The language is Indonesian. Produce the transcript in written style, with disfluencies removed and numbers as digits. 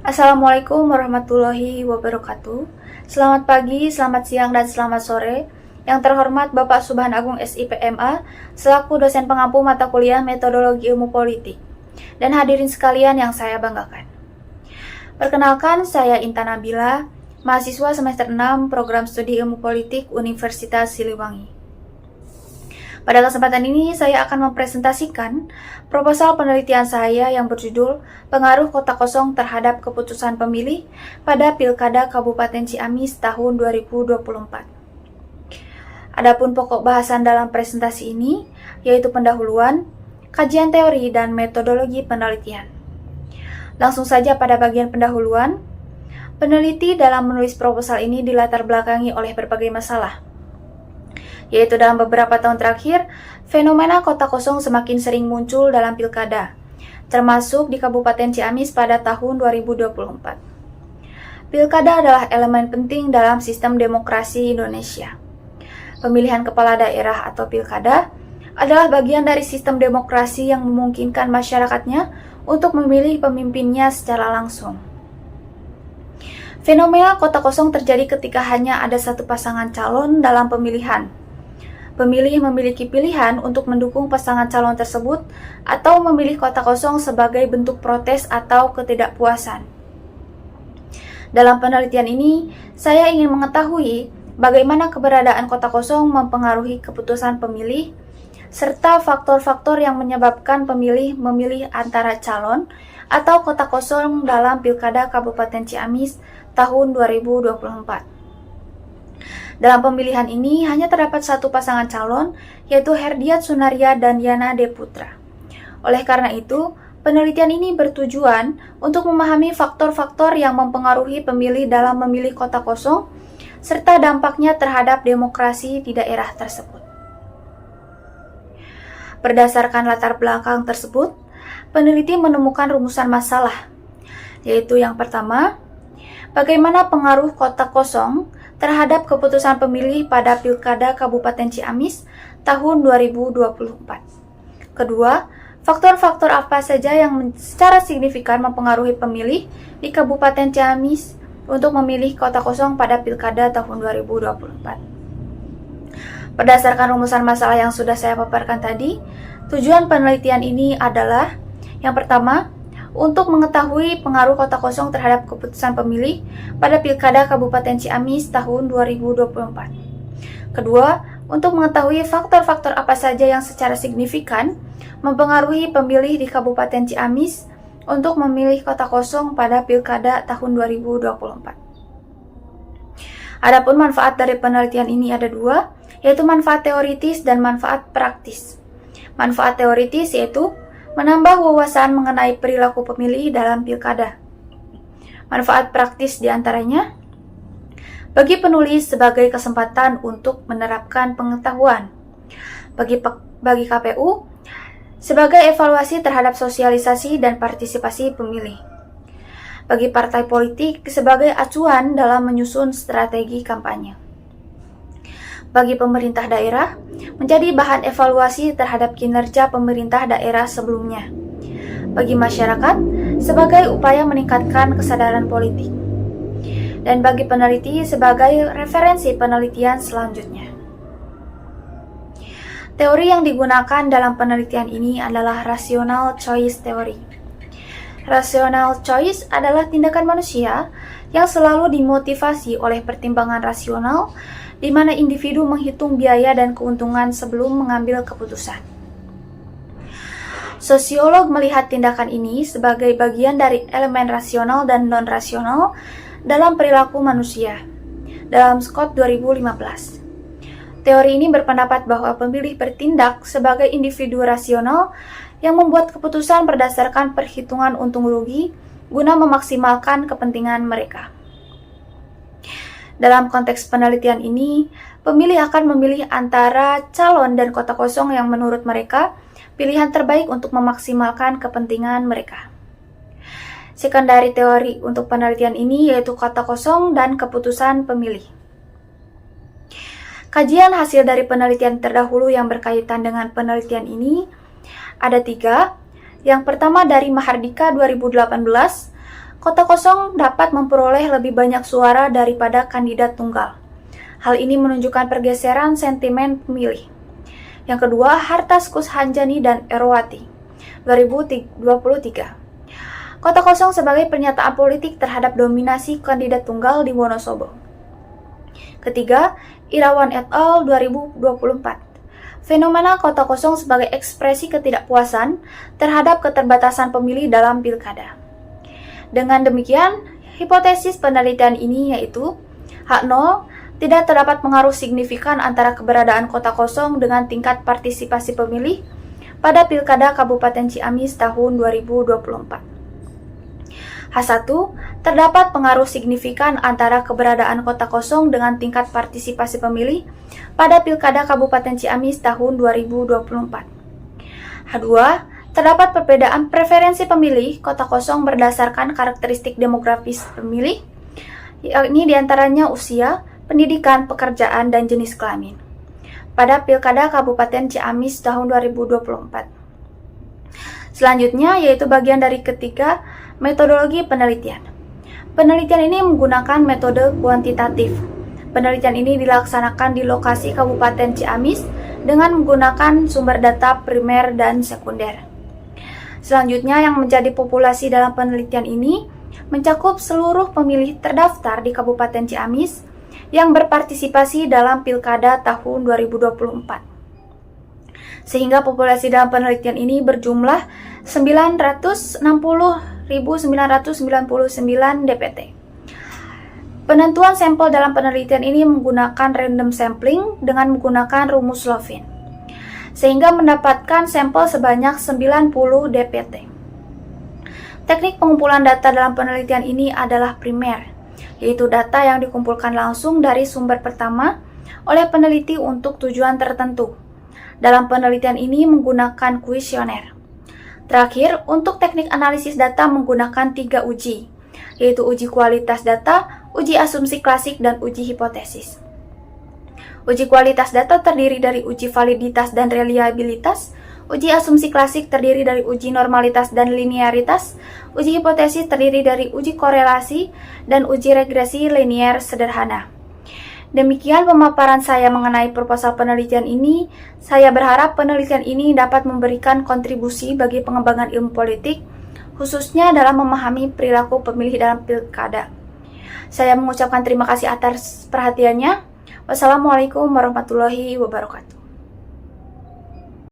Assalamualaikum warahmatullahi wabarakatuh. Selamat pagi, selamat siang, dan selamat sore. Yang terhormat Bapak Subhan Agung SIPMA, selaku dosen pengampu mata kuliah Metodologi Ilmu Politik. Dan hadirin sekalian yang saya banggakan. Perkenalkan, saya Intan Nabila, mahasiswa semester 6 Program Studi Ilmu Politik Universitas Siliwangi. Pada kesempatan ini, saya akan mempresentasikan proposal penelitian saya yang berjudul Pengaruh Kota Kosong Terhadap Keputusan Pemilih pada Pilkada Kabupaten Ciamis tahun 2024. Adapun pokok bahasan dalam presentasi ini, yaitu pendahuluan, kajian teori, dan metodologi penelitian. Langsung saja pada bagian pendahuluan, peneliti dalam menulis proposal ini dilatar belakangi oleh berbagai masalah, yaitu dalam beberapa tahun terakhir, fenomena kota kosong semakin sering muncul dalam pilkada, termasuk di Kabupaten Ciamis pada tahun 2024. Pilkada adalah elemen penting dalam sistem demokrasi Indonesia. Pemilihan kepala daerah atau pilkada adalah bagian dari sistem demokrasi yang memungkinkan masyarakatnya untuk memilih pemimpinnya secara langsung. Fenomena kota kosong terjadi ketika hanya ada satu pasangan calon dalam pemilihan. Pemilih memiliki pilihan untuk mendukung pasangan calon tersebut atau memilih kota kosong sebagai bentuk protes atau ketidakpuasan. Dalam penelitian ini, saya ingin mengetahui bagaimana keberadaan kota kosong mempengaruhi keputusan pemilih, serta faktor-faktor yang menyebabkan pemilih memilih antara calon atau kota kosong dalam Pilkada Kabupaten Ciamis tahun 2024. Dalam pemilihan ini hanya terdapat satu pasangan calon, yaitu Herdiat Sunaria dan Yana D. Putra. Oleh karena itu, penelitian ini bertujuan untuk memahami faktor-faktor yang mempengaruhi pemilih dalam memilih kota kosong, serta dampaknya terhadap demokrasi di daerah tersebut. Berdasarkan latar belakang tersebut, peneliti menemukan rumusan masalah, yaitu yang pertama, bagaimana pengaruh kota kosong terhadap keputusan pemilih pada Pilkada Kabupaten Ciamis tahun 2024. Kedua, faktor-faktor apa saja yang secara signifikan mempengaruhi pemilih di Kabupaten Ciamis untuk memilih kota kosong pada Pilkada tahun 2024. Berdasarkan rumusan masalah yang sudah saya paparkan tadi, tujuan penelitian ini adalah yang pertama, untuk mengetahui pengaruh kota kosong terhadap keputusan pemilih pada Pilkada Kabupaten Ciamis tahun 2024. Kedua, untuk mengetahui faktor-faktor apa saja yang secara signifikan mempengaruhi pemilih di Kabupaten Ciamis untuk memilih kota kosong pada Pilkada tahun 2024. Adapun manfaat dari penelitian ini ada dua, yaitu manfaat teoritis dan manfaat praktis. Manfaat teoritis yaitu menambah wawasan mengenai perilaku pemilih dalam pilkada. Manfaat praktis diantaranya, bagi penulis sebagai kesempatan untuk menerapkan pengetahuan. Bagi KPU, sebagai evaluasi terhadap sosialisasi dan partisipasi pemilih. Bagi partai politik, sebagai acuan dalam menyusun strategi kampanye. Bagi pemerintah daerah, menjadi bahan evaluasi terhadap kinerja pemerintah daerah sebelumnya. Bagi masyarakat, sebagai upaya meningkatkan kesadaran politik. Dan bagi peneliti, sebagai referensi penelitian selanjutnya. Teori yang digunakan dalam penelitian ini adalah rational choice theory. Rational choice adalah tindakan manusia yang selalu dimotivasi oleh pertimbangan rasional, di mana individu menghitung biaya dan keuntungan sebelum mengambil keputusan. Sosiolog melihat tindakan ini sebagai bagian dari elemen rasional dan non-rasional dalam perilaku manusia. Dalam Scott 2015. Teori ini berpendapat bahwa pemilih bertindak sebagai individu rasional yang membuat keputusan berdasarkan perhitungan untung rugi guna memaksimalkan kepentingan mereka. Dalam konteks penelitian ini, pemilih akan memilih antara calon dan kota kosong yang menurut mereka pilihan terbaik untuk memaksimalkan kepentingan mereka. Sekundari teori untuk penelitian ini yaitu kota kosong dan keputusan pemilih. Kajian hasil dari penelitian terdahulu yang berkaitan dengan penelitian ini ada 3. Yang pertama dari Mahardika 2018, kota kosong dapat memperoleh lebih banyak suara daripada kandidat tunggal. Hal ini menunjukkan pergeseran sentimen pemilih. Yang kedua, Hartaskus Hanjani dan Erowati, 2023. Kota kosong sebagai pernyataan politik terhadap dominasi kandidat tunggal di Wonosobo. Ketiga, Irawan et al. 2024. Fenomena kota kosong sebagai ekspresi ketidakpuasan terhadap keterbatasan pemilih dalam pilkada. Dengan demikian, hipotesis penelitian ini yaitu H0, tidak terdapat pengaruh signifikan antara keberadaan kota kosong dengan tingkat partisipasi pemilih pada Pilkada Kabupaten Ciamis tahun 2024. H1, terdapat pengaruh signifikan antara keberadaan kota kosong dengan tingkat partisipasi pemilih pada Pilkada Kabupaten Ciamis tahun 2024. H2, terdapat perbedaan preferensi pemilih kota kosong berdasarkan karakteristik demografis pemilih, yakni diantaranya usia, pendidikan, pekerjaan, dan jenis kelamin pada Pilkada Kabupaten Ciamis tahun 2024. Selanjutnya yaitu bagian dari ketiga, metodologi penelitian. Penelitian ini menggunakan metode kuantitatif. Penelitian ini dilaksanakan di lokasi Kabupaten Ciamis dengan menggunakan sumber data primer dan sekunder. Selanjutnya yang menjadi populasi dalam penelitian ini mencakup seluruh pemilih terdaftar di Kabupaten Ciamis yang berpartisipasi dalam Pilkada tahun 2024. Sehingga populasi dalam penelitian ini berjumlah 960.999 DPT. Penentuan sampel dalam penelitian ini menggunakan random sampling dengan menggunakan rumus Lovin, sehingga mendapatkan sampel sebanyak 90 DPT. Teknik pengumpulan data dalam penelitian ini adalah primer, yaitu data yang dikumpulkan langsung dari sumber pertama oleh peneliti untuk tujuan tertentu. Dalam penelitian ini menggunakan kuesioner. Terakhir, untuk teknik analisis data menggunakan 3 uji, yaitu uji kualitas data, uji asumsi klasik, dan uji hipotesis. Uji kualitas data terdiri dari uji validitas dan reliabilitas, uji asumsi klasik terdiri dari uji normalitas dan linearitas, uji hipotesis terdiri dari uji korelasi, dan uji regresi linier sederhana. Demikian pemaparan saya mengenai proposal penelitian ini. Saya berharap penelitian ini dapat memberikan kontribusi bagi pengembangan ilmu politik, khususnya dalam memahami perilaku pemilih dalam pilkada. Saya mengucapkan terima kasih atas perhatiannya. Wassalamualaikum warahmatullahi wabarakatuh.